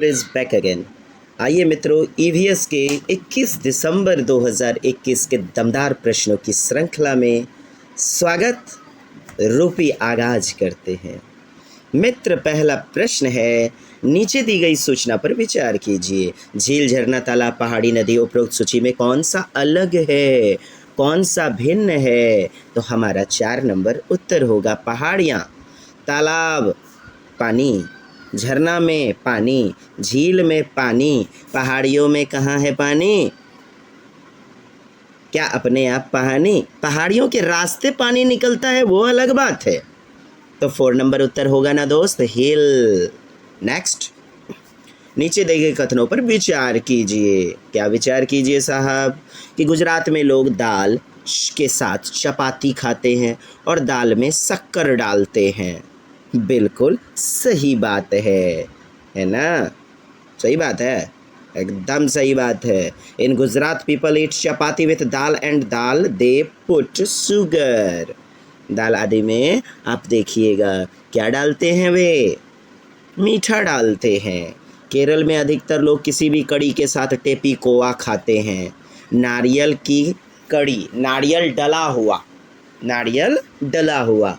Is back again. आइए मित्रों, EVS के 21 दिसंबर 2021 के दमदार प्रश्नों की श्रृंखला में स्वागत रूपी आगाज करते हैं। मित्र, पहला प्रश्न है, नीचे दी गई सूचना पर विचार कीजिए। झील, झरना, तालाब, पहाड़ी, नदी उपरोक्त सूची में कौन सा अलग है, कौन सा भिन्न है? तो हमारा 4 नंबर उत्तर होगा पहाड़ियाँ। तालाब पानी, झरना में पानी, झील में पानी, पहाड़ियों में कहाँ है पानी? क्या अपने आप पानी? पहाड़ियों के रास्ते पानी निकलता है, वो अलग बात है। तो 4 नंबर उत्तर होगा ना दोस्त, हिल। नेक्स्ट, नीचे दिए गए कथनों पर विचार कीजिए। क्या विचार कीजिए साहब? कि गुजरात में लोग दाल के साथ चपाती खाते हैं और दाल में शक्कर डालते हैं। बिल्कुल सही बात है ना? सही बात है, एकदम सही बात है। In Gujarat people eat chapati with dal and dal they put sugar. दाल आदि में आप देखिएगा क्या डालते हैं, वे मीठा डालते हैं। केरल में अधिकतर लोग किसी भी कड़ी के साथ टेपी कोवा खाते हैं। नारियल की कड़ी, नारियल डला हुआ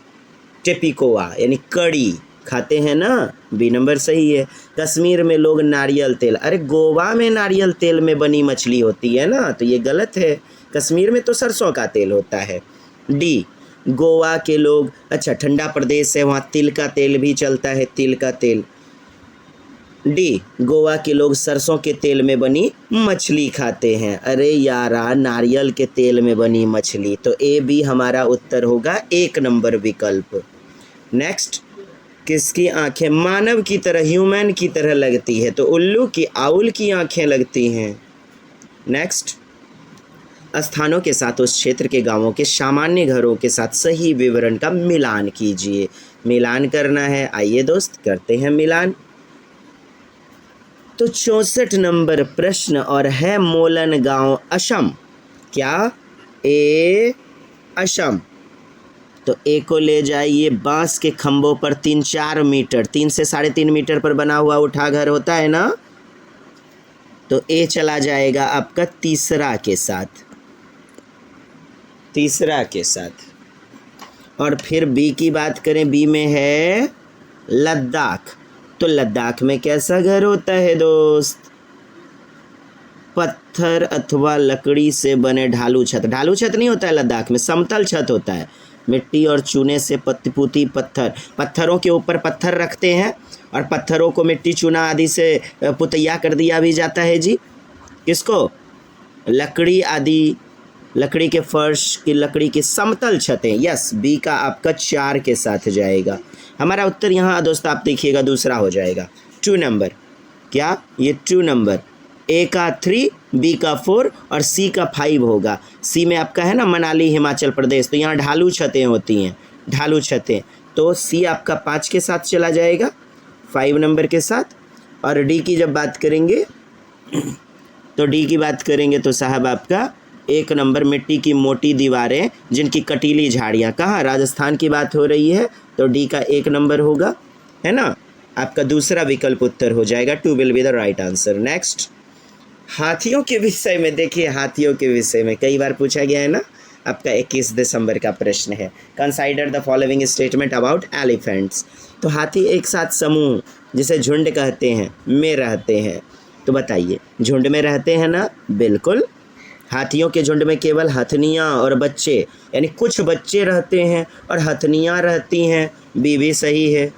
टेपिकोवा यानी कड़ी खाते हैं ना? बी नंबर सही है। कश्मीर में लोग नारियल तेल, अरे गोवा में नारियल तेल में बनी मछली होती है ना, तो ये गलत है। कश्मीर में तो सरसों का तेल होता है। डी, गोवा के लोग, अच्छा ठंडा प्रदेश है, वहाँ तिल का तेल भी चलता है, तिल का तेल। डी, गोवा के लोग सरसों के तेल में बनी मछली खाते हैं। अरे यारा, नारियल के तेल में बनी मछली। तो ए बी हमारा उत्तर होगा 1 नंबर विकल्प। नेक्स्ट, किसकी आंखें मानव की तरह, ह्यूमन की तरह लगती है? तो उल्लू की, आउल की आंखें लगती हैं। नेक्स्ट, स्थानों के साथ उस क्षेत्र के गांवों के सामान्य घरों के साथ सही विवरण का मिलान कीजिए। मिलान करना है, आइए दोस्त करते हैं मिलान। तो 64 नंबर प्रश्न और है मोलन गांव असम। क्या? ए असम। तो ए को ले जाइए बांस के खंभों पर 3-4 मीटर, 3 से 3.5 मीटर पर बना हुआ उठा घर होता है ना, तो ए चला जाएगा आपका तीसरा के साथ। और फिर बी की बात करें, बी में है लद्दाख। तो लद्दाख में कैसा घर होता है दोस्त? पत्थर अथवा लकड़ी से बने ढालू छत। ढालू छत नहीं होता है लद्दाख में, समतल छत होता है। मिट्टी और चूने से पुती पत्थरों के ऊपर पत्थर रखते हैं और पत्थरों को मिट्टी चूना आदि से पुतैया कर दिया भी जाता है जी। किसको? लकड़ी आदि, लकड़ी के फर्श की, लकड़ी की समतल छतें। यस, बी का आपका 4 के साथ जाएगा। हमारा उत्तर यहाँ दोस्त आप देखिएगा दूसरा हो जाएगा, 2 नंबर। क्या? ये 2 नंबर। ए का 3, बी का 4 और सी का 5 होगा। सी में आपका है ना मनाली हिमाचल प्रदेश, तो यहाँ ढालू छतें होती हैं, ढालू छतें। तो सी आपका 5 के साथ चला जाएगा, 5 नंबर के साथ। और डी की जब बात करेंगे तो डी की बात करेंगे तो साहब आपका 1 नंबर, मिट्टी की मोटी दीवारें जिनकी कटीली झाड़ियाँ। कहाँ? राजस्थान की बात हो रही है, तो डी का 1 नंबर होगा, है ना? आपका दूसरा विकल्प उत्तर हो जाएगा, 2 will be the right answer. Next, हाथियों के विषय में देखिए, हाथियों के विषय में कई बार पूछा गया है ना, आपका 21 दिसंबर का प्रश्न है। Consider the following statement about elephants. तो हाथी एक साथ समूह, जिसे झुंड कहते हैं, में रहते हैं। तो बताइए, झुंड में रहते हैं ना? बिल्कुल। हाथियों के झुंड में केवल हथनियाँ और बच्चे, यानी कुछ बच्चे रहते हैं और हथनियाँ रहती हैं। बी भी सही है।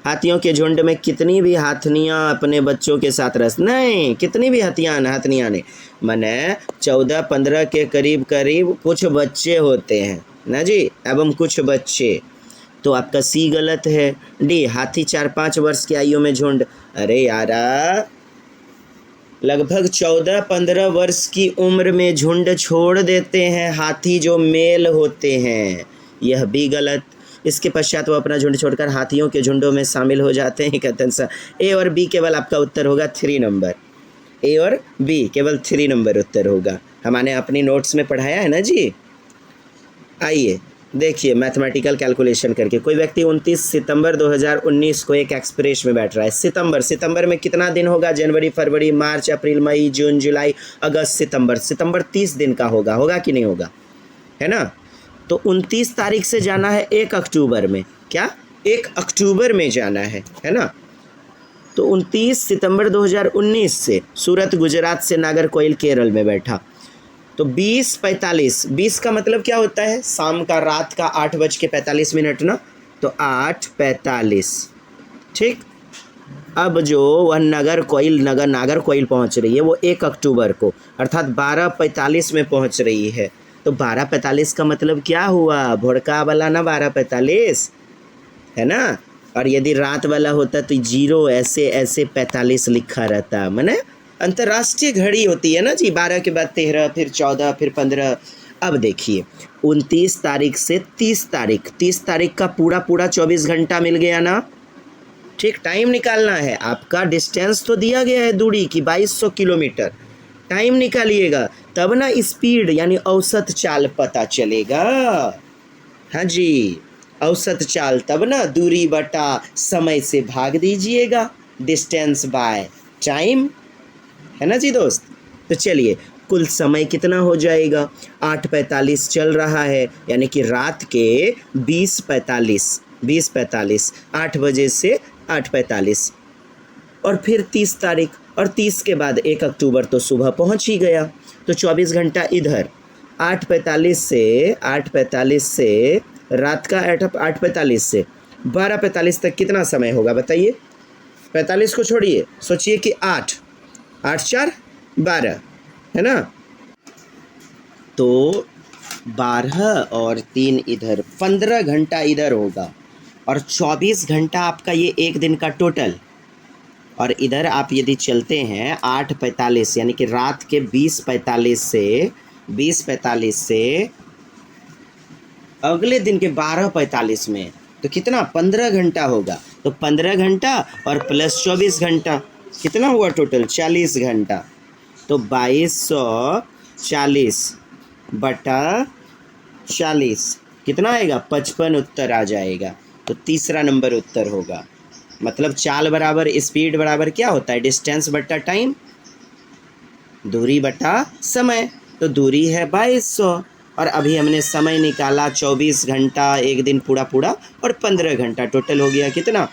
हाथियों के झुंड में कितनी भी हाथनियाँ अपने बच्चों के साथ नहीं, कितनी भी हथियाँ नहीं, मने 14-15 के करीब कुछ बच्चे होते हैं ना जी, एवं कुछ बच्चे। तो आपका सी गलत है। डी, हाथी 4-5 वर्ष की आयु में झुंड। अरे यारा, लगभग 14-15 वर्ष की उम्र में झुंड छोड़ देते हैं हाथी, जो मेल होते हैं। यह भी गलत। इसके पश्चात वो अपना झुंड छोड़कर हाथियों के झुंडों में शामिल हो जाते हैं। कथन सा ए और बी केवल आपका उत्तर होगा 3 नंबर। ए और बी केवल 3 नंबर उत्तर होगा। हमने अपनी नोट्स में पढ़ाया है ना जी। आइए देखिए मैथमेटिकल कैलकुलेशन करके, कोई व्यक्ति 29 सितंबर 2019 को एक एक्सप्रेस में बैठ रहा है। सितंबर में कितना दिन होगा? जनवरी, फरवरी, मार्च, अप्रैल, मई, जून, जुलाई, अगस्त, सितंबर 30 दिन का होगा कि नहीं होगा, है ना। तो 29 तारीख से जाना है 1 अक्टूबर में, क्या 1 अक्टूबर में जाना है ना। तो 29 सितंबर 2019 से सूरत गुजरात से नागरकोइल केरल में बैठा, तो 20:45 का मतलब क्या होता है? शाम का, रात का 8:45 ना, तो 8:45, ठीक। अब जो वह नागरकोइल पहुंच रही है वो 1 अक्टूबर को, अर्थात 12:45 में पहुंच रही है। तो 12:45 का मतलब क्या हुआ? भोरका वाला ना 12:45, है ना। और यदि रात वाला होता तो 0 ऐसे 45 लिखा रहता, माने अंतर्राष्ट्रीय घड़ी होती है ना जी, 12 के बाद 13, फिर 14, फिर 15। अब देखिए 29 तारीख से 30 तारीख का पूरा 24 घंटा मिल गया ना, ठीक। टाइम निकालना है आपका, डिस्टेंस तो दिया गया है दूरी की 2200 किलोमीटर, टाइम निकालिएगा तब ना स्पीड यानी औसत चाल पता चलेगा। हाँ जी, औसत चाल तब ना, दूरी बटा समय से भाग दीजिएगा, डिस्टेंस बाय टाइम, है ना जी दोस्त। तो चलिए कुल समय कितना हो जाएगा? 8:45 चल रहा है, यानी कि रात के 20:45 8 बजे से 8:45, और फिर 30 तारीख, और 30 के बाद 1 अक्टूबर तो सुबह पहुंच ही गया। तो 24 घंटा इधर, 8:45 से रात का 8:45 से 12:45 तक कितना समय होगा बताइए? 45 को छोड़िए, सोचिए कि 8 4 12, है ना। तो 12 और 3 इधर, 15 घंटा इधर होगा, और 24 घंटा आपका ये एक दिन का टोटल। और इधर आप यदि चलते हैं 8:45 यानी कि रात के 20:45 से अगले दिन के 12:45 में, तो कितना 15 घंटा होगा। तो 15 घंटा और प्लस 24 घंटा, कितना हुआ टोटल? 40 घंटा। तो 2240/40 कितना आएगा? 55 उत्तर आ जाएगा। तो तीसरा नंबर उत्तर होगा। मतलब चाल बराबर स्पीड बराबर क्या होता है? डिस्टेंस बटा टाइम, दूरी बटा समय। तो दूरी है 2200, और अभी हमने समय निकाला 24 घंटा, एक दिन पूरा, और 15 घंटा, टोटल हो गया कितना?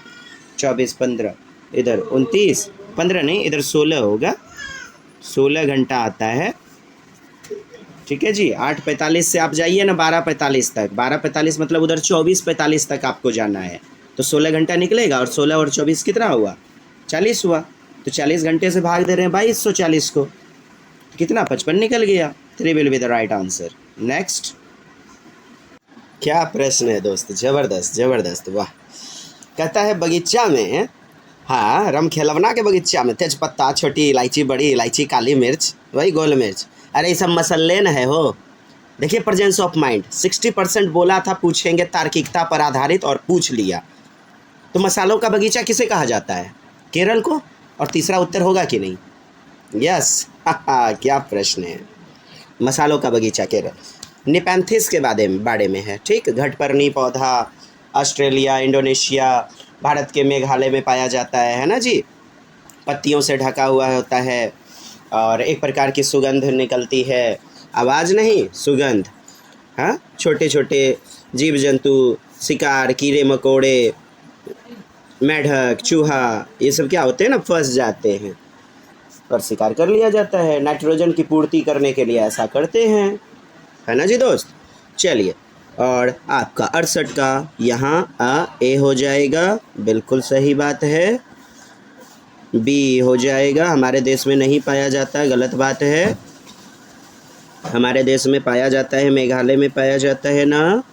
24 15, इधर 29 15 नहीं, इधर 16 होगा, 16 घंटा आता है, ठीक है जी। 8:45 से आप जाइए ना 12:45 तक, 12:45 मतलब उधर 24:45 तक आपको जाना है, तो 16 घंटा निकलेगा, और 16 और 24 कितना हुआ? 40 हुआ। तो 40 घंटे से भाग दे रहे हैं 2240 को, कितना? 55 निकल गया। 3 will be the right answer. Next, क्या प्रश्न है दोस्त, जबरदस्त, वाह। कहता है बगीचा में, हाँ, रम खेलवना के बगीचा में तेज पत्ता, छोटी इलायची, बड़ी इलायची, काली मिर्च, वही गोल मिर्च, अरे ये सब मसल्ले न है हो। देखिए प्रेजेंस ऑफ माइंड, 60% बोला था पूछेंगे तार्किकता पर आधारित, और पूछ लिया। तो मसालों का बगीचा किसे कहा जाता है? केरल को। और तीसरा उत्तर होगा कि नहीं? यस, क्या प्रश्न है। मसालों का बगीचा केरल, निपैंथिस के बारे में है, ठीक। घटपर्णी पौधा ऑस्ट्रेलिया, इंडोनेशिया, भारत के मेघालय में पाया जाता है ना जी। पत्तियों से ढका हुआ होता है, और एक प्रकार की सुगंध निकलती है, आवाज़ नहीं, सुगंध। हाँ, छोटे छोटे जीव जंतु, शिकार, कीड़े मकोड़े, मेढक, चूहा, ये सब क्या होते हैं ना, फंस जाते हैं और शिकार कर लिया जाता है। नाइट्रोजन की पूर्ति करने के लिए ऐसा करते हैं, है ना जी दोस्त। चलिए, और आपका 68 का यहाँ ए हो जाएगा, बिल्कुल सही बात है। बी हो जाएगा, हमारे देश में नहीं पाया जाता, गलत बात है। हमारे देश में पाया जाता है, मेघालय में पाया जाता है ना,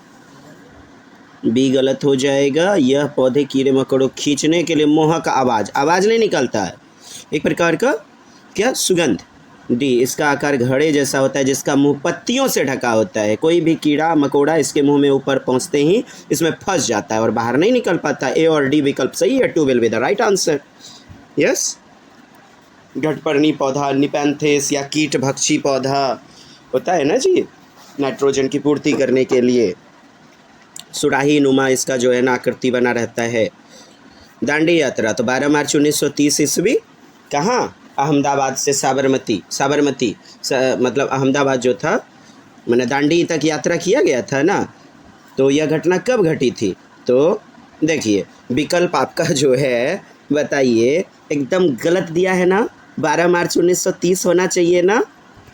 बी गलत हो जाएगा। यह पौधे कीड़े मकोड़ों खींचने के लिए मोहक आवाज़ नहीं निकलता है, एक प्रकार का क्या, सुगंध। डी, इसका आकार घड़े जैसा होता है, जिसका मुंह पत्तियों से ढका होता है। कोई भी कीड़ा मकोड़ा इसके मुंह में ऊपर पहुंचते ही इसमें फंस जाता है और बाहर नहीं निकल पाता। ए और डी विकल्प सही है, 2 will be the right answer. Yes, घटपर्णी पौधा, निपैंथिस या कीट भक्षी पौधा होता है ना जी, नाइट्रोजन की पूर्ति करने के लिए। सुराही नुमा इसका जो है ना आकृति बना रहता है। दांडी यात्रा तो 12 मार्च 1930 ईस्वी कहाँ? अहमदाबाद से साबरमती मतलब अहमदाबाद जो था, मैंने दांडी तक यात्रा किया गया था ना। तो यह घटना कब घटी थी? तो देखिए विकल्प आपका जो है बताइए, एकदम गलत दिया है ना। 12 मार्च 1930 होना चाहिए ना,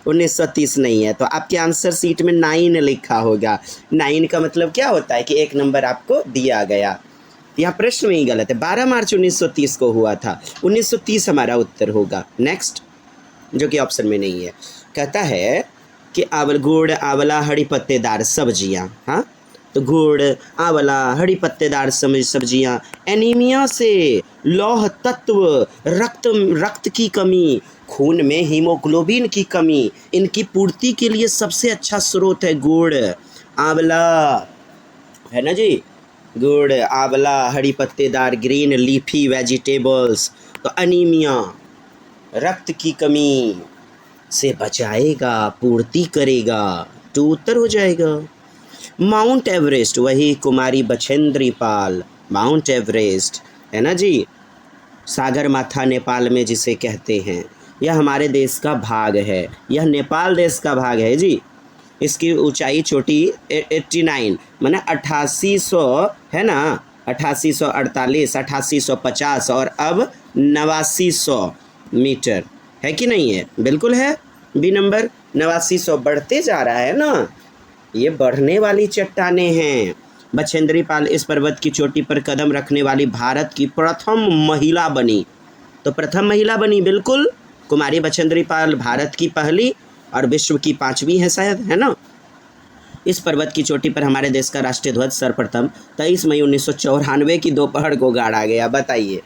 1930 नहीं है। तो आपके आंसर सीट में 9 लिखा होगा। 9 का मतलब क्या होता है कि 1 नंबर आपको दिया गया। यहाँ प्रश्न में ही गलत है, 12 मार्च 1930 को हुआ था, 1930 हमारा उत्तर होगा। नेक्स्ट, जो कि ऑप्शन में नहीं है, कहता है कि गुड़ आंवला हरी पत्तेदार सब्जियाँ। हाँ, तो गुड़ आंवला हरी पत्तेदार सब्जियाँ एनीमिया से, लौह तत्व, रक्त की कमी, खून में हीमोग्लोबिन की कमी, इनकी पूर्ति के लिए सबसे अच्छा स्रोत है गुड़ आंवला, है ना जी। गुड़ आंवला हरी पत्तेदार ग्रीन लीफी वेजिटेबल्स। तो अनीमिया, रक्त की कमी से बचाएगा, पूर्ति करेगा, तो उत्तर हो जाएगा। माउंट एवरेस्ट, वही कुमारी बछेंद्री पाल, माउंट एवरेस्ट, है ना जी। सागर माथा नेपाल में जिसे कहते हैं, यह हमारे देश का भाग है, यह नेपाल देश का भाग है जी। इसकी ऊंचाई चोटी 89 माने 8800 है ना, 8848, 8850 और अब 8900 मीटर है कि नहीं है? बिल्कुल है। बी नंबर 8900 बढ़ते जा रहा है ना, ये बढ़ने वाली चट्टानें हैं। बछेंद्री पाल इस पर्वत की चोटी पर कदम रखने वाली भारत की प्रथम महिला बनी। तो प्रथम महिला बनी, बिल्कुल। कुमारी बछेंद्री पाल भारत की पहली और विश्व की 5वीं है शायद, है ना। इस पर्वत की चोटी पर हमारे देश का राष्ट्रीय ध्वज सर्वप्रथम 23 मई 1994 की दोपहर को गाड़ा गया। बताइए,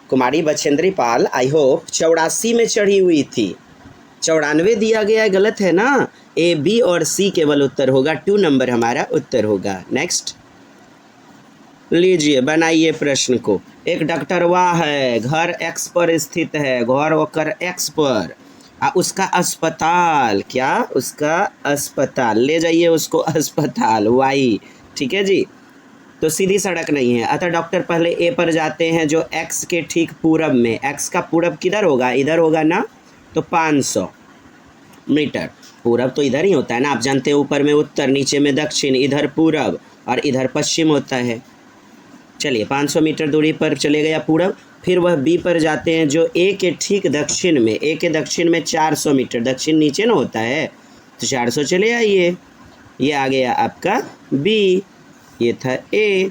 कुमारी बछेंद्री पाल आई होप 84 में चढ़ी हुई थी, 94 दिया गया है, गलत है ना। ए, बी और सी केवल उत्तर होगा, 2 नंबर हमारा उत्तर होगा। नेक्स्ट लीजिए, बनाइए प्रश्न को। एक डॉक्टरवा है, घर एक्स पर स्थित है, घर होकर एक्स पर, उसका अस्पताल, क्या उसका अस्पताल, ले जाइए उसको अस्पताल वाई, ठीक है जी। तो सीधी सड़क नहीं है, अतः डॉक्टर पहले ए पर जाते हैं जो एक्स के ठीक पूरब में, एक्स का पूरब किधर होगा? इधर होगा ना। तो 500 मीटर, पूरब तो इधर ही होता है ना, आप जानते हैं, ऊपर में उत्तर, नीचे में दक्षिण, इधर पूरब और इधर पश्चिम होता है। चलिए 500 मीटर दूरी पर चले गया पूरब। फिर वह बी पर जाते हैं जो ए के ठीक दक्षिण में, ए के दक्षिण में 400 मीटर, दक्षिण नीचे ना होता है, तो 400 चले आइए, ये आ गया आपका बी, ये था ए,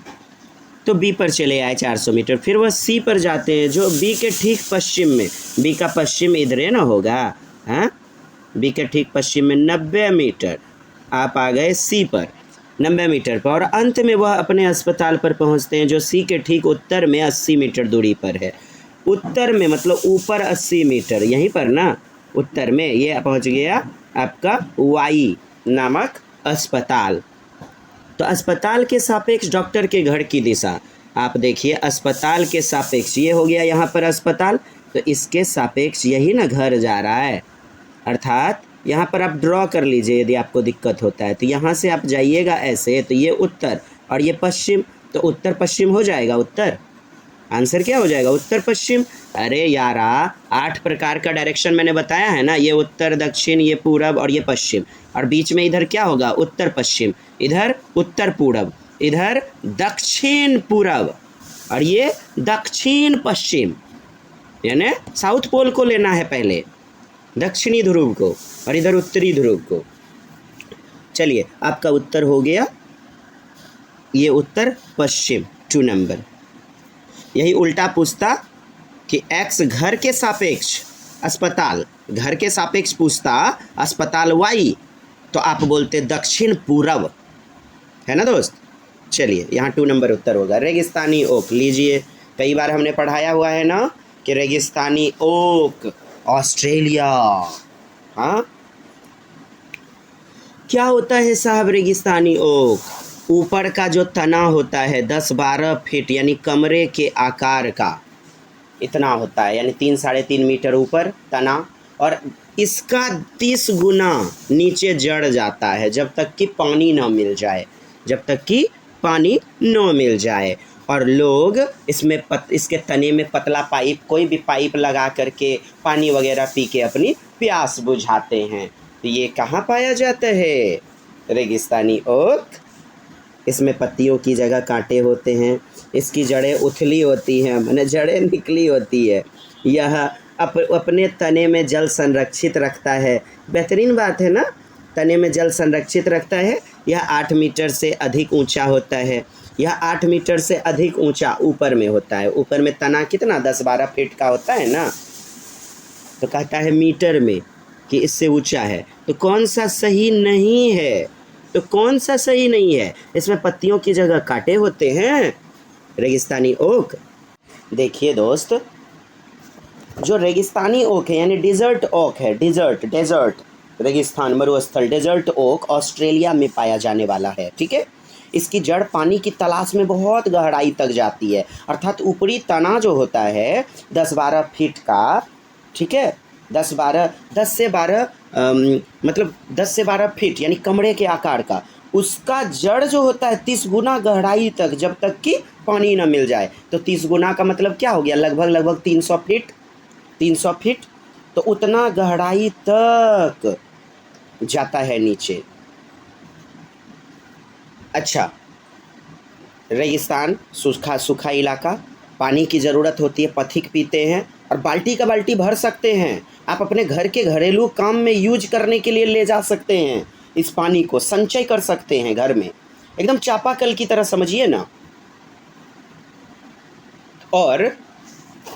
तो बी पर चले आए 400 मीटर। फिर वह सी पर जाते हैं जो बी के ठीक पश्चिम में, बी का पश्चिम इधर ना होगा, हाँ, बी के ठीक पश्चिम में 90 मीटर, आप आ गए सी पर 90 मीटर पर। और अंत में वह अपने अस्पताल पर पहुंचते हैं जो सी के ठीक उत्तर में 80 मीटर दूरी पर है। उत्तर में मतलब ऊपर 80 मीटर, यहीं पर ना उत्तर में, ये पहुंच गया आपका वाई नामक अस्पताल। तो अस्पताल के सापेक्ष डॉक्टर के घर की दिशा, आप देखिए, अस्पताल के सापेक्ष ये हो गया यहाँ पर अस्पताल, तो इसके सापेक्ष यही ना घर जा रहा है, अर्थात यहाँ पर आप ड्रॉ कर लीजिए यदि आपको दिक्कत होता है। तो यहाँ से आप जाइएगा ऐसे, तो ये उत्तर और ये पश्चिम, तो उत्तर पश्चिम हो जाएगा। उत्तर आंसर क्या हो जाएगा? उत्तर पश्चिम। अरे यारा, 8 प्रकार का डायरेक्शन मैंने बताया है ना, ये उत्तर दक्षिण, ये पूरब और ये पश्चिम, और बीच में इधर क्या होगा? उत्तर पश्चिम, इधर उत्तर पूरब, इधर दक्षिण पूरब और ये दक्षिण पश्चिम, यानी साउथ पोल को लेना है पहले, दक्षिणी ध्रुव को, और इधर उत्तरी ध्रुव को। चलिए, आपका उत्तर हो गया ये उत्तर पश्चिम, 2 नंबर। यही उल्टा पूछता कि एक्स घर के सापेक्ष अस्पताल, घर के सापेक्ष पूछता अस्पताल वाई, तो आप बोलते दक्षिण पूरब, है ना दोस्त। चलिए, यहाँ 2 नंबर उत्तर होगा। रेगिस्तानी ओक, लीजिए, कई बार हमने पढ़ाया हुआ है ना कि रेगिस्तानी ओक ऑस्ट्रेलिया, हाँ, क्या होता है साहब रेगिस्तानी ओक? ऊपर का जो तना होता है 10-12 फीट, यानी कमरे के आकार का इतना होता है, यानी 3-3.5 मीटर ऊपर तना, और इसका 30 गुना नीचे जड़ जाता है जब तक कि पानी ना मिल जाए। जब तक कि पानी न मिल जाए। और लोग इसके तने में पतला पाइप, कोई भी पाइप लगा करके पानी वगैरह पी के अपनी प्यास बुझाते हैं। तो ये कहाँ पाया जाता है? रेगिस्तानी ओक। इसमें पत्तियों की जगह कांटे होते हैं, इसकी जड़ें उथली होती हैं, माने जड़ें निकली होती है। यह अपने तने में जल संरक्षित रखता है। बेहतरीन बात है ना, तने में जल संरक्षित रखता है। यह 8 मीटर से अधिक ऊंचा होता है। यह 8 मीटर से अधिक ऊंचा ऊपर में होता है। ऊपर में तना कितना 10-12 फीट का होता है ना, तो कहता है मीटर में कि इससे ऊंचा है। तो कौन सा सही नहीं है? तो कौन सा सही नहीं है? इसमें पत्तियों की जगह कांटे होते हैं। रेगिस्तानी ओक। देखिए दोस्त, जो रेगिस्तानी ओक है यानी डिज़र्ट ओक है, डेजर्ट रेगिस्तान मरुस्थल डेजर्ट ओक ऑस्ट्रेलिया में पाया जाने वाला है। ठीक है, इसकी जड़ पानी की तलाश में बहुत गहराई तक जाती है, अर्थात ऊपरी तना जो होता है 10-12 फीट का, ठीक है, 10 से 12 मतलब 10 से 12 फीट यानी कमरे के आकार का, उसका जड़ जो होता है 30 गुना गहराई तक, जब तक कि पानी न मिल जाए। तो 30 गुना का मतलब क्या हो गया? लगभग 300 फीट। 300 फीट तो उतना गहराई तक जाता है नीचे। अच्छा, रेगिस्तान सूखा इलाका, पानी की ज़रूरत होती है, पथिक पीते हैं और बाल्टी का बाल्टी भर सकते हैं। आप अपने घर के घरेलू काम में यूज करने के लिए ले जा सकते हैं। इस पानी को संचय कर सकते हैं घर में, एकदम चापाकल की तरह समझिए ना। और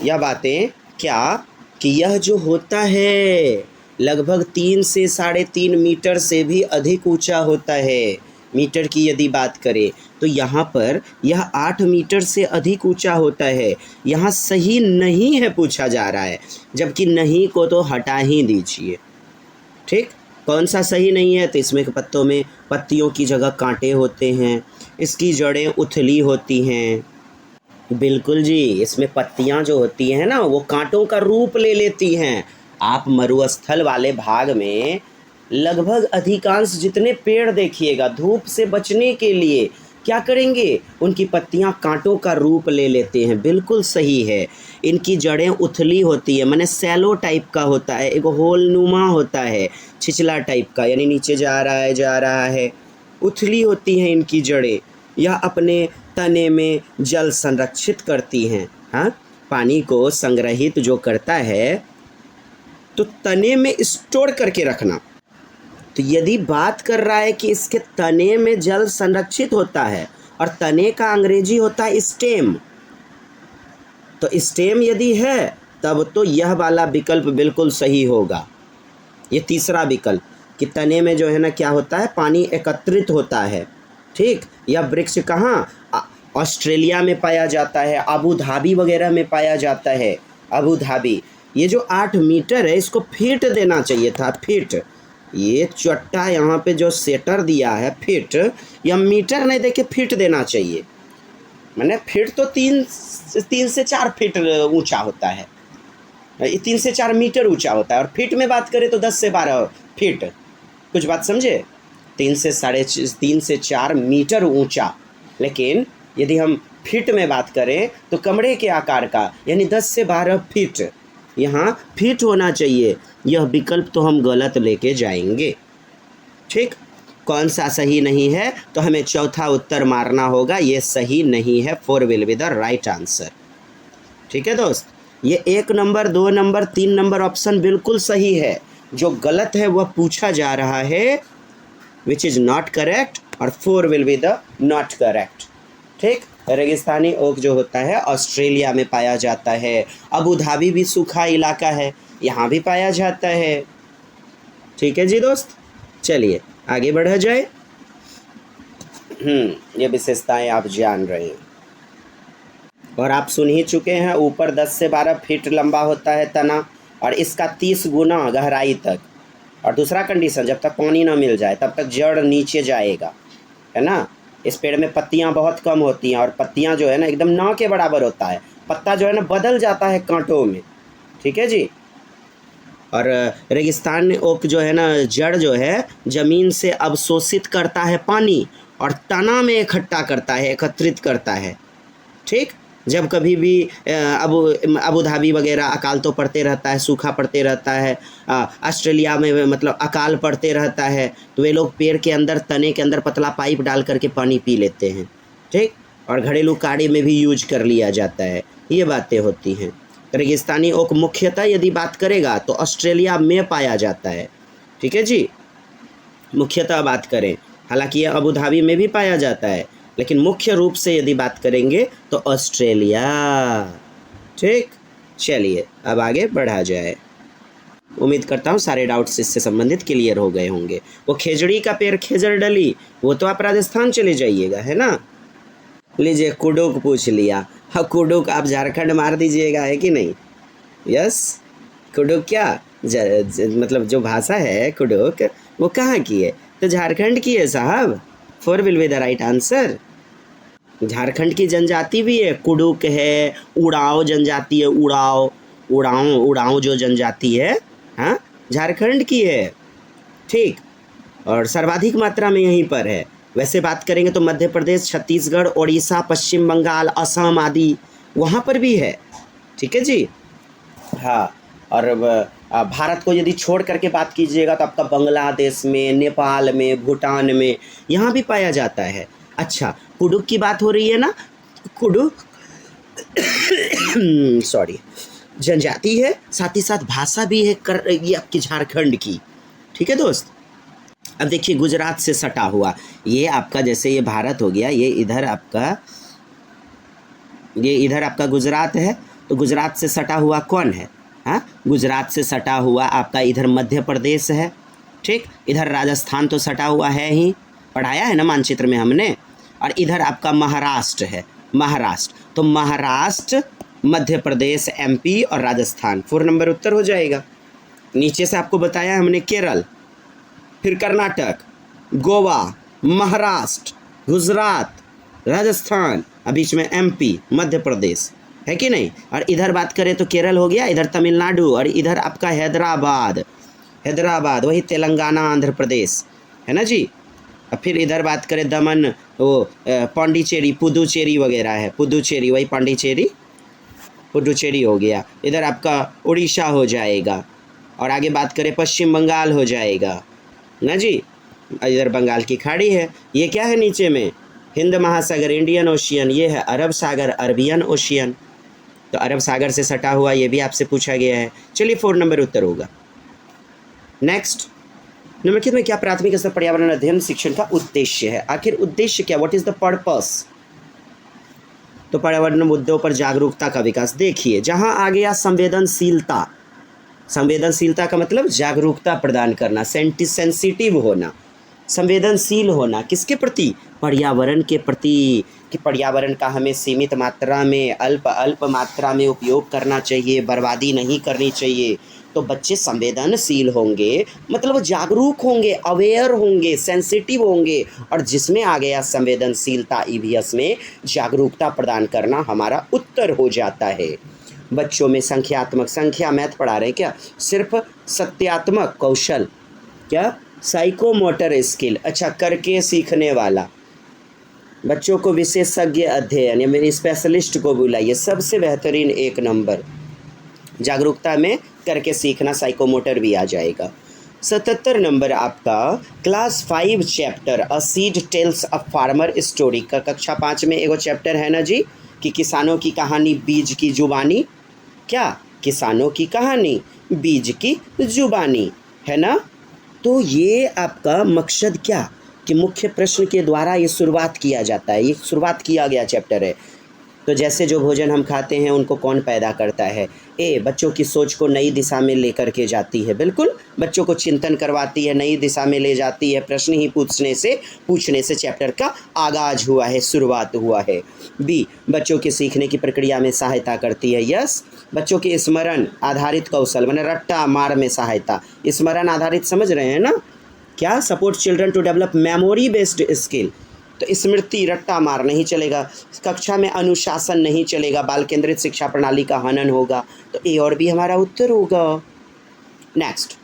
यह बातें क्या कि यह जो होता है लगभग 3 से 3.5 मीटर से भी अधिक ऊंचा होता है। मीटर की यदि बात करें तो यहाँ पर यह 8 मीटर से अधिक ऊंचा होता है। यहाँ सही नहीं है पूछा जा रहा है, जबकि नहीं को तो हटा ही दीजिए। ठीक, कौन सा सही नहीं है? तो इसमें पत्तों में पत्तियों की जगह कांटे होते हैं, इसकी जड़ें उथली होती हैं। बिल्कुल जी, इसमें पत्तियां जो होती हैं ना वो कांटों का रूप ले लेती हैं। आप मरुस्थल वाले भाग में लगभग अधिकांश जितने पेड़ देखिएगा, धूप से बचने के लिए क्या करेंगे? उनकी पत्तियां कांटों का रूप ले लेते हैं। बिल्कुल सही है। इनकी जड़ें उथली होती है, माने सैलो टाइप का होता है, एक होल नुमा होता है, छिछला टाइप का, यानी नीचे जा रहा है, उथली होती हैं इनकी जड़ें। यह अपने तने में जल संरक्षित करती हैं। हाँ, पानी को संग्रहित जो करता है तो तने में स्टोर करके रखना। तो यदि बात कर रहा है कि इसके तने में जल संरक्षित होता है और तने का अंग्रेजी होता है स्टेम, तो स्टेम यदि है तब तो यह वाला विकल्प बिल्कुल सही होगा। ये तीसरा विकल्प कि तने में जो है ना क्या होता है, पानी एकत्रित होता है। ठीक, यह वृक्ष कहाँ? ऑस्ट्रेलिया में पाया जाता है, अबू धाबी वगैरह में पाया जाता है। अबू धाबी, ये जो 8 मीटर है इसको फीट देना चाहिए था, फीट। ये चट्टा यहाँ पे जो सेटर दिया है फीट, या मीटर नहीं देके फीट देना चाहिए। मैंने फीट तो 3 से 4 फीट ऊंचा होता है, 3 से 4 मीटर ऊंचा होता है। और फीट में बात करें तो 10 से 12 फीट। कुछ बात समझे? 3 से 4 मीटर ऊंचा। लेकिन यदि हम फीट में बात करें तो कमरे के आकार का, यानी 10 से 12 फीट, यहाँ फीट होना चाहिए। यह विकल्प तो हम गलत लेके जाएंगे। ठीक, कौन सा सही नहीं है? तो हमें चौथा उत्तर मारना होगा, ये सही नहीं है। 4 will be the right answer. ठीक है दोस्त, ये 1 नंबर 2 नंबर 3 नंबर ऑप्शन बिल्कुल सही है। जो गलत है वह पूछा जा रहा है, विच इज़ नॉट करेक्ट, और 4 will be the not correct. ठीक, रेगिस्तानी ओक जो होता है ऑस्ट्रेलिया में पाया जाता है। अबू धाबी भी सूखा इलाका है, यहाँ भी पाया जाता है। ठीक है जी दोस्त, चलिए आगे बढ़ा जाए। ये विशेषताएं आप जान रहे हैं और आप सुन ही चुके हैं। ऊपर 10 से 12 फीट लंबा होता है तना, और इसका 30 गुना गहराई तक। और दूसरा कंडीशन, जब तक पानी ना मिल जाए तब तक जड़ नीचे जाएगा, है ना। इस पेड़ में पत्तियां बहुत कम होती हैं, और पत्तियां जो है ना एकदम नाव के बराबर होता है। पत्ता जो है ना बदल जाता है कांटों में। ठीक है जी। और रेगिस्तान ओक जो है ना, जड़ जो है ज़मीन से अवशोषित करता है पानी और तना में इकट्ठा करता है, एकत्रित करता है। ठीक, जब कभी भी अबू धाबी वगैरह अकाल तो पड़ते रहता है, सूखा पड़ते रहता है, ऑस्ट्रेलिया में मतलब अकाल पड़ते रहता है, तो वे लोग पेड़ के अंदर, तने के अंदर पतला पाइप डाल करके पानी पी लेते हैं। ठीक, और घरेलू काढ़े में भी यूज कर लिया जाता है। ये बातें होती हैं। रेगिस्तानी ओक मुख्यतः यदि बात करेगा तो ऑस्ट्रेलिया में पाया जाता है। ठीक है जी, मुख्यतः बात करें, हालांकि यह अबू धाबी में भी पाया जाता है, लेकिन मुख्य रूप से यदि बात करेंगे तो ऑस्ट्रेलिया। ठीक, चलिए अब आगे बढ़ा जाए। उम्मीद करता हूँ सारे डाउट्स इससे संबंधित क्लियर हो गए होंगे। वो खेजड़ी का पेड़ खेजर डली, वो तो आप राजस्थान चले जाइएगा, है ना। लीजिए, कुडुक पूछ लिया। हाँ, कुडुक आप झारखंड मार दीजिएगा, है कि नहीं। यस, कुडुक क्या मतलब जो भाषा है कुडुक, वो कहाँ की है, तो झारखंड की है साहब। 4 will be the right answer. Jharkhand की जनजाति भी है, कुडुक है, उड़ाव जनजाति है, उड़ाव जो जनजाति है, हाँ, झारखंड की है। ठीक, और सर्वाधिक मात्रा में यहीं पर है। वैसे बात करेंगे तो मध्य प्रदेश, छत्तीसगढ़, उड़ीसा, पश्चिम बंगाल, असम आदि वहाँ पर भी है। ठीक है जी, हाँ। और भारत को यदि छोड़ करके बात कीजिएगा तो आपका बांग्लादेश में, नेपाल में, भूटान में यहाँ भी पाया जाता है। अच्छा, कुडुक की बात हो रही है ना, कुडुक सॉरी, जनजाति है, साथ ही साथ भाषा भी है ये आपकी झारखंड की। ठीक है दोस्त। अब देखिए, गुजरात से सटा हुआ, ये आपका जैसे ये भारत हो गया, ये इधर आपका गुजरात है, तो गुजरात से सटा हुआ कौन है, हाँ, गुजरात से सटा हुआ आपका इधर मध्य प्रदेश है। ठीक, इधर राजस्थान तो सटा हुआ है ही, पढ़ाया है ना मानचित्र में हमने। और इधर आपका महाराष्ट्र है, महाराष्ट्र, तो महाराष्ट्र, मध्य प्रदेश, एमपी और राजस्थान 4 नंबर उत्तर हो जाएगा। नीचे से आपको बताया हमने केरल, फिर कर्नाटक, गोवा, महाराष्ट्र, गुजरात, राजस्थान, और बीच में एमपी, मध्य प्रदेश, है कि नहीं। और इधर बात करें तो केरल हो गया, इधर तमिलनाडु, और इधर आपका हैदराबाद, वही तेलंगाना, आंध्र प्रदेश, है ना जी। और फिर इधर बात करें दमन, वो पांडिचेरी, पुदुचेरी वगैरह है, पुदुचेरी वही पांडिचेरी, पुडुचेरी हो गया। इधर आपका उड़ीसा हो जाएगा, और आगे बात करें पश्चिम बंगाल हो जाएगा ना जी। इधर बंगाल की खाड़ी है, ये क्या है नीचे में, हिंद महासागर, इंडियन ओशियन, ये है अरब सागर, अरबियन ओशियन, तो अरब सागर से सटा हुआ, ये भी आपसे पूछा गया है। चलिए 4 नंबर उत्तर होगा। नेक्स्ट, निम्नलिखित में क्या प्राथमिक स्तर पर्यावरण अध्ययन शिक्षण का उद्देश्य है। आखिर उद्देश्य क्या, व्हाट इज द पर्पस। तो पर्यावरण मुद्दों पर जागरूकता का विकास। देखिए, जहां आ गया संवेदनशीलता, संवेदनशीलता का मतलब जागरूकता प्रदान करना, सेंसिटिव होना, संवेदनशील होना, किसके प्रति, पर्यावरण के प्रति, कि पर्यावरण का हमें सीमित मात्रा में, अल्प मात्रा में उपयोग करना चाहिए, बर्बादी नहीं करनी चाहिए। तो बच्चे संवेदनशील होंगे, मतलब जागरूक होंगे, अवेयर होंगे, सेंसिटिव होंगे, और जिसमें आ गया संवेदनशीलता, ईवीएस में जागरूकता प्रदान करना हमारा उत्तर हो जाता है। बच्चों में संख्यात्मक, संख्या मैथ पढ़ा रहे हैं क्या, सिर्फ सत्यात्मक कौशल, क्या, साइकोमोटर स्किल, अच्छा, करके सीखने वाला, बच्चों को विशेषज्ञ अध्ययन या मेरे स्पेशलिस्ट को बुलाइए, सबसे बेहतरीन 1 नंबर। जागरूकता में करके सीखना, साइकोमोटर भी आ जाएगा। 77 नंबर आपका class 5 chapter a seed tales a farmer story का कक्षा 5 में एगो चैप्टर है ना जी, कि किसानों की कहानी, बीज की जुबानी, क्या, किसानों की कहानी, बीज की जुबानी, है ना। तो ये आपका मकसद क्या, कि मुख्य प्रश्न के द्वारा ये शुरुआत किया जाता है, ये शुरुआत किया गया चैप्टर है। तो जैसे जो भोजन हम खाते हैं उनको कौन पैदा करता है, बच्चों की सोच को नई दिशा में लेकर के जाती है, बिल्कुल बच्चों को चिंतन करवाती है, नई दिशा में ले जाती है, प्रश्न ही पूछने से चैप्टर का आगाज हुआ है, शुरुआत हुआ है। बी, बच्चों के सीखने की प्रक्रिया में सहायता करती है। यस, बच्चों के स्मरण आधारित कौशल, माने रट्टा मार में सहायता, स्मरण आधारित समझ रहे हैं ना, क्या, support children to develop memory based skill, तो स्मृति, रट्टा मार नहीं चलेगा, कक्षा में अनुशासन नहीं चलेगा, बाल केंद्रित शिक्षा प्रणाली का हनन होगा, तो ए और बी हमारा उत्तर होगा। नेक्स्ट,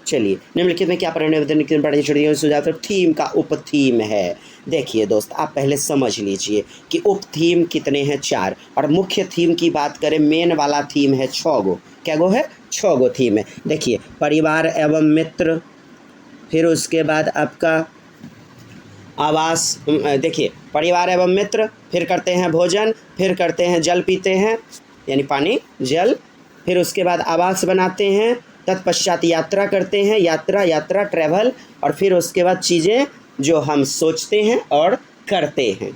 चलिए निम्नलिखित में क्या पर्यावरण छोड़िए सुझाव तो थीम का उप थीम है। देखिए दोस्त, आप पहले समझ लीजिए कि उप थीम कितने हैं, 4, और मुख्य थीम की बात करें, मेन वाला थीम है 6 गो। क्या गो है? 6 गो थीम है। देखिए, परिवार एवं मित्र, फिर उसके बाद आपका आवास, देखिए परिवार एवं मित्र, फिर करते हैं भोजन, फिर करते हैं जल पीते हैं यानी पानी जल, फिर उसके बाद आवास बनाते हैं, तत्पश्चात यात्रा करते हैं, यात्रा ट्रैवल, और फिर उसके बाद चीज़ें जो हम सोचते हैं और करते हैं,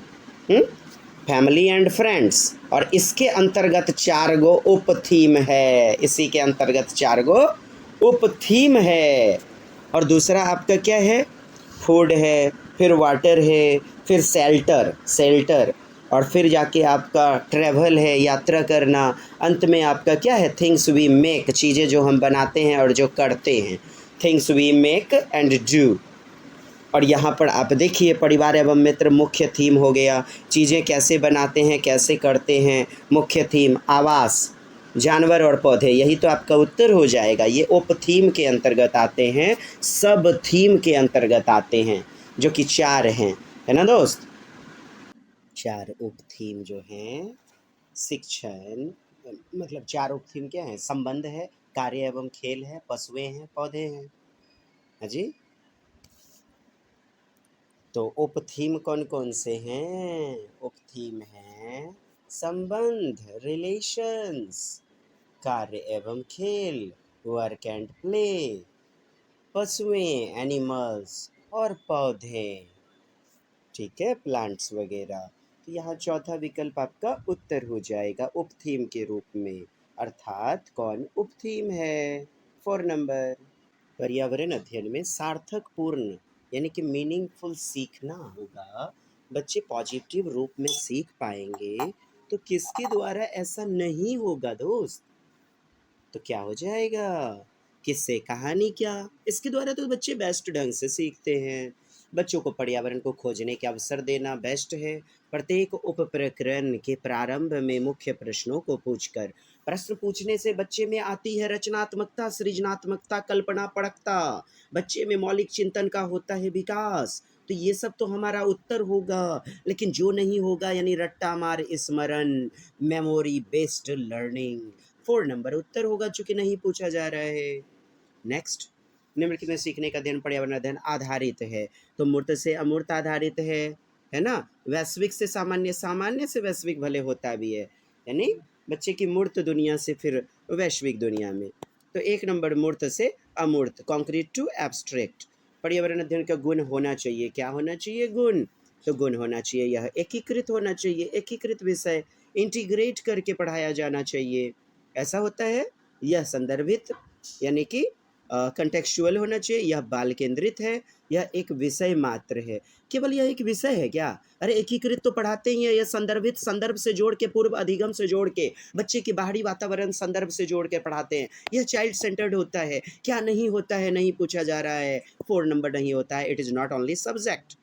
फैमिली एंड फ्रेंड्स। और इसके अंतर्गत 4 गो उप थीम है, इसी के अंतर्गत 4 गो उप थीम है। और दूसरा आपका क्या है? फूड है, फिर वाटर है, फिर सेल्टर, और फिर जाके आपका ट्रैवल है, यात्रा करना। अंत में आपका क्या है? थिंग्स वी मेक, चीज़ें जो हम बनाते हैं और जो करते हैं, things we make and do. और यहाँ पर आप देखिए, परिवार एवं मित्र मुख्य थीम हो गया, चीज़ें कैसे बनाते हैं कैसे करते हैं मुख्य थीम, आवास, जानवर और पौधे, यही तो आपका उत्तर हो जाएगा। ये उप थीम के अंतर्गत आते हैं, सब थीम के अंतर्गत आते हैं, जो कि 4 हैं, है ना दोस्त? 4 उप थीम जो हैं, शिक्षण, मतलब 4 उप थीम क्या है? संबंध है, कार्य एवं खेल है, पशुएं हैं, पौधे हैं। हाँ जी। तो उप थीम कौन कौन से हैं? उप थीम हैं संबंध, रिलेशंस, कार्य एवं खेल, वर्क एंड प्ले, पशुएं, एनिमल्स, और पौधे, ठीक है, प्लांट्स वगैरह। तो यहाँ चौथा विकल्प आपका उत्तर हो जाएगा उप थीम के रूप में, अर्थात कौन उप थीम है? 4 नंबर। पर्यावरण अध्ययन में सार्थक पूर्ण यानी कि मीनिंगफुल सीखना होगा, बच्चे पॉजिटिव रूप में सीख पाएंगे। तो किसके द्वारा ऐसा नहीं होगा दोस्त? तो क्या हो जाएगा? किससे? कहानी क्या? इसके द्वारा तो बच्चे बेस्ट ढंग से सीखते हैं। बच्चों को पर्यावरण को खोजने के अवसर देना बेस्ट है। प्रत्येक उप प्रकरण के प्रारंभ में मुख्य प्रश्नों को पूछकर, प्रश्न पूछने से बच्चे में आती है रचनात्मकता, सृजनात्मकता, कल्पना पड़कता, बच्चे में मौलिक चिंतन का होता है विकास। तो ये सब तो हमारा उत्तर होगा। लेकिन जो नहीं होगा यानी रट्टा मार स्मरण, मेमोरी बेस्ड लर्निंग, 4 नंबर उत्तर होगा, चूंकि नहीं पूछा जा रहा है। नेक्स्ट, निम्नलिखित में सीखने का अध्ययन पर्यावरण अध्ययन आधारित है। तो मूर्त से अमूर्त आधारित है ना? वैश्विक से सामान्य, सामान्य से वैश्विक भले होता भी है, यानी बच्चे की मूर्त दुनिया से फिर वैश्विक दुनिया में। तो 1 नंबर मूर्त से अमूर्त, कॉन्क्रीट टू एब्स्ट्रैक्ट। पर्यावरण अध्ययन का गुण होना चाहिए, क्या होना चाहिए? गुण। तो गुण होना चाहिए, यह एकीकृत होना चाहिए, एकीकृत विषय, इंटीग्रेट करके पढ़ाया जाना चाहिए, ऐसा होता है। यह संदर्भित यानी कि कंटेक्चुअल होना चाहिए, यह बाल केंद्रित है, यह एक विषय मात्र है। केवल यह एक विषय है क्या? अरे एकीकृत तो पढ़ाते ही है, यह संदर्भित, संदर्भ से जोड़ के, पूर्व अधिगम से जोड़ के, बच्चे के बाहरी वातावरण संदर्भ से जोड़ के पढ़ाते हैं। यह चाइल्ड सेंटर्ड होता है। क्या नहीं होता है? नहीं पूछा जा रहा है, 4 नंबर नहीं होता है। It is not only subject.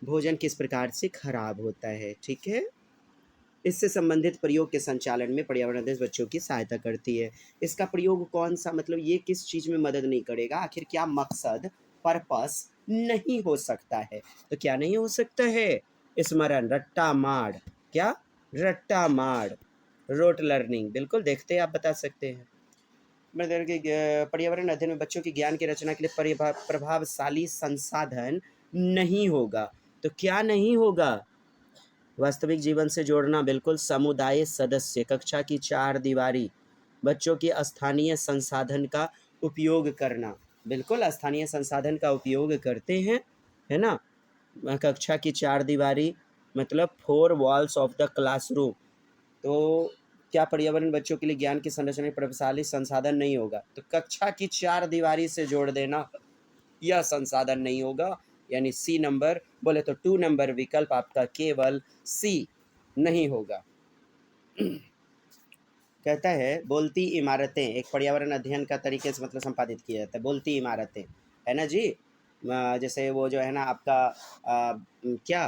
भोजन किस प्रकार से खराब होता है, ठीक है, इससे संबंधित प्रयोग के संचालन में पर्यावरण अध्ययन बच्चों की सहायता करती है। इसका प्रयोग कौन सा, मतलब ये किस चीज़ में मदद नहीं करेगा? आखिर क्या मकसद, पर्पस नहीं हो सकता है? तो क्या नहीं हो सकता है? स्मरण, रट्टा मार, क्या? रट्टा मार, रोट लर्निंग, बिल्कुल देखते हैं, आप बता सकते हैं। मतलब कि पर्यावरण अध्ययन में बच्चों की ज्ञान की रचना के लिए प्रभावशाली संसाधन नहीं होगा। तो क्या नहीं होगा? वास्तविक जीवन से जोड़ना, बिल्कुल। समुदाय सदस्य, कक्षा की 4 दीवारी, बच्चों के स्थानीय संसाधन का उपयोग करना, बिल्कुल स्थानीय संसाधन का उपयोग करते हैं, है ना? कक्षा की 4 दीवारी मतलब 4 वॉल्स ऑफ द क्लासरूम। तो क्या पर्यावरण बच्चों के लिए ज्ञान की संरचना में प्रभावशाली संसाधन नहीं होगा? तो कक्षा की 4 दीवारी से जोड़ देना, यह संसाधन नहीं होगा, यानी सी नंबर। बोले तो 2 नंबर विकल्प आपका केवल सी नहीं होगा। कहता है बोलती इमारतें एक पर्यावरण अध्ययन का तरीके से मतलब संपादित किया जाता है। बोलती इमारतें, है ना जी? जैसे वो जो है ना आपका क्या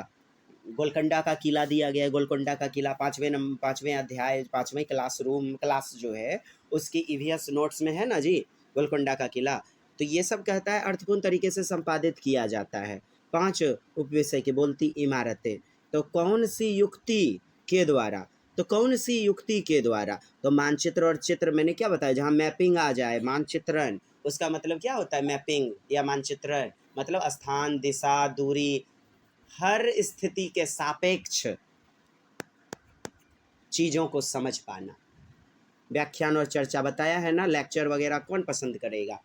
गोलकोंडा का किला दिया गया है, गोलकोंडा का किला 5वें अध्याय 5वें क्लास जो है उसकी ईवीएस नोट्स में है ना जी। गोलकोंडा का किला। तो ये सब कहता है अर्थपूर्ण तरीके से संपादित किया जाता है। 5 उपविषय की बोलती इमारतें। तो कौन सी युक्ति के द्वारा, तो कौन सी युक्ति के द्वारा, तो मानचित्र और चित्र मैंने क्या बताया, जहाँ मैपिंग आ जाए, मानचित्रण, उसका मतलब क्या होता है, मैपिंग या मानचित्रण, मतलब स्थान, दिशा, दूरी, हर स्थिति के सापेक्ष चीज़ों को समझ पाना। व्याख्यान और चर्चा बताया है ना, लेक्चर वगैरह कौन पसंद करेगा,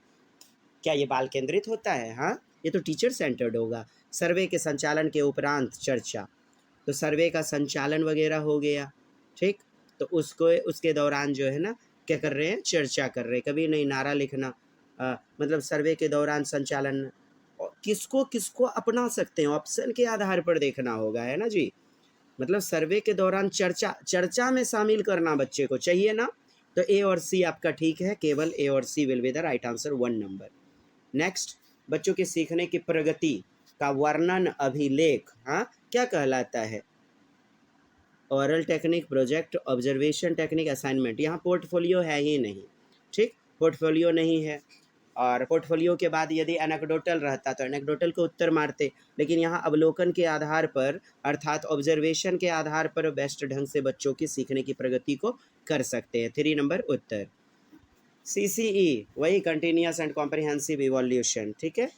क्या ये बाल केंद्रित होता है, हाँ ये तो टीचर सेंटर्ड होगा। सर्वे के संचालन के उपरांत चर्चा, तो सर्वे का संचालन वगैरह हो गया, ठीक, तो उसको उसके दौरान जो है ना क्या कर रहे हैं, चर्चा कर रहे हैं। कभी नहीं नारा लिखना, मतलब सर्वे के दौरान संचालन, किसको किसको अपना सकते हैं, ऑप्शन के आधार पर देखना होगा, है ना जी। मतलब सर्वे के दौरान चर्चा में शामिल करना बच्चे को चाहिए ना। तो ए और सी आपका ठीक है, केवल ए और C will be the right answer, 1 number. Next, बच्चों के सीखने की प्रगति का वर्णन अभिलेख, हाँ क्या कहलाता है, oral technique, project, observation technique, assignment. यहाँ पोर्टफोलियो है ही नहीं, ठीक, पोर्टफोलियो नहीं है। और पोर्टफोलियो के बाद यदि एनेक्डोटल रहता तो एनेक्डोटल को उत्तर मारते, लेकिन यहाँ अवलोकन के आधार पर अर्थात ऑब्जर्वेशन के आधार पर बेस्ट ढंग से बच्चों की सीखने की प्रगति को कर सकते हैं। 3 नंबर उत्तर। CCE वही कंटिन्यूअस एंड कॉम्प्रिहेंसिव इवोल्यूशन, ठीक है।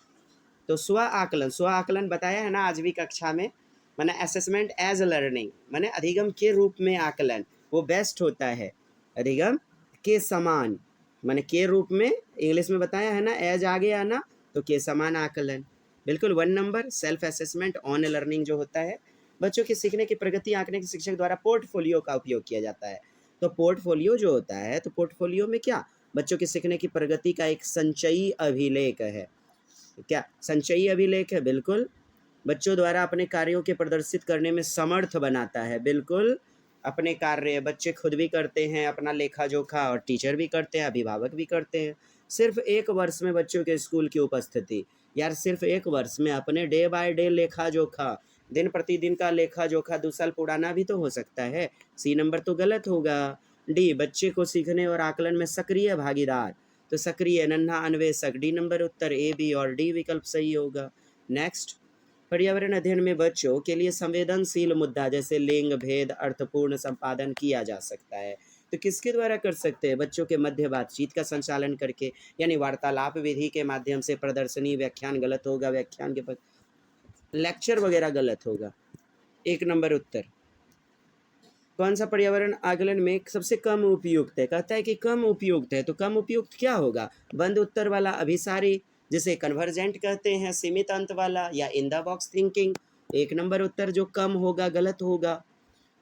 तो स्व आकलन बताया है ना आज भी कक्षा में, माने असेसमेंट एज लर्निंग, माने अधिगम के रूप में आकलन वो बेस्ट होता है, अधिगम के समान, माने के रूप में इंग्लिश में बताया है ना, एज आ गया ना तो के समान आकलन, बिल्कुल 1 number. Self assessment on learning जो होता है, बच्चों की सीखने की प्रगति आंकने के शिक्षक द्वारा पोर्टफोलियो का उपयोग किया जाता है। तो पोर्टफोलियो जो होता है, तो पोर्टफोलियो में क्या, बच्चों की सीखने की प्रगति का एक संचयी अभिलेख है। क्या संचयी अभिलेख है, बिल्कुल। बच्चों द्वारा अपने कार्यों के प्रदर्शित करने में समर्थ बनाता है, बिल्कुल। अपने कार्य बच्चे खुद भी करते हैं, अपना लेखा जोखा, और टीचर भी करते हैं, अभिभावक भी करते हैं। सिर्फ 1 वर्ष में बच्चों के स्कूल की उपस्थिति, यार सिर्फ 1 वर्ष में अपने डे बाय डे लेखा जोखा, दिन प्रतिदिन का लेखा जोखा 2 साल पुराना भी तो हो सकता है। सी नंबर तो गलत होगा। डी, बच्चे को सीखने और आकलन में सक्रिय भागीदार, तो सक्रिय नन्हा अन्वेषक, डी नंबर उत्तर, ए बी और डी विकल्प सही होगा। नेक्स्ट, पर्यावरण अध्ययन में बच्चों के लिए संवेदनशील मुद्दा जैसे लिंग भेद अर्थपूर्ण संपादन किया जा सकता है, तो किसके द्वारा कर सकते हैं, बच्चों के मध्य बातचीत का संचालन करके, यानी वार्तालाप विधि के माध्यम से। प्रदर्शनी व्याख्यान गलत होगा, व्याख्यान के बाद लेक्चर वगैरह गलत होगा, 1 नंबर उत्तर। कौन सा पर्यावरण आकलन में सबसे कम उपयुक्त है, कहता है कि कम उपयुक्त है, तो कम उपयुक्त क्या होगा, बंद उत्तर वाला, अभिसारी, जिसे कन्वर्जेंट कहते हैं, सीमित अंत वाला, या in the box thinking. 1 number उत्तर जो कम होगा गलत होगा।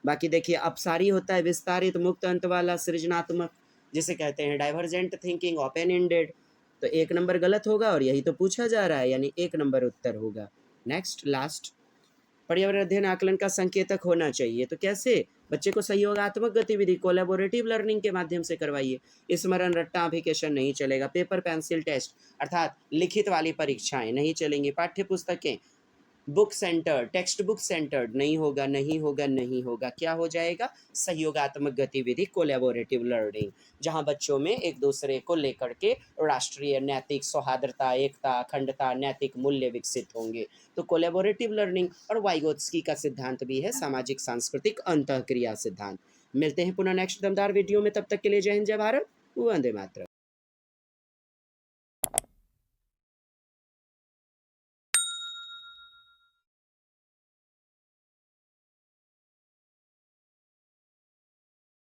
बाकी देखिए अपसारी होता है विस्तारित मुक्त अंत वाला, सृजनात्मक, जिसे कहते हैं डाइवर्जेंट थिंकिंग, ओपन एंडेड। तो 1 नंबर गलत होगा, और यही तो पूछा जा रहा है, यानी 1 नंबर उत्तर होगा। नेक्स्ट, लास्ट, पर्यावरण अध्ययन आकलन का संकेतक होना चाहिए, तो कैसे, बच्चे को सहयोगात्मक गतिविधि कोलैबोरेटिव लर्निंग के माध्यम से करवाइए। स्मरण रट्टा एप्लीकेशन नहीं चलेगा, पेपर पेंसिल टेस्ट अर्थात लिखित वाली परीक्षाएं नहीं चलेंगी, पाठ्य पुस्तकें book centred, text book centred नहीं होगा, नहीं होगा, नहीं होगा। क्या हो जाएगा, सहयोगात्मक गतिविधि कोलैबोरेटिव लर्निंग, जहां बच्चों में एक दूसरे को लेकर के राष्ट्रीय नैतिक सौहार्दता, एकता, अखंडता, नैतिक मूल्य विकसित होंगे। तो कोलैबोरेटिव लर्निंग, और वाइगोत्स्की का सिद्धांत भी है सामाजिक सांस्कृतिक अंतःक्रिया सिद्धांत। मिलते हैं पुनः नेक्स्ट दमदार वीडियो में, तब तक के लिए जय हिंद, जय भारत, वंदे मातरम।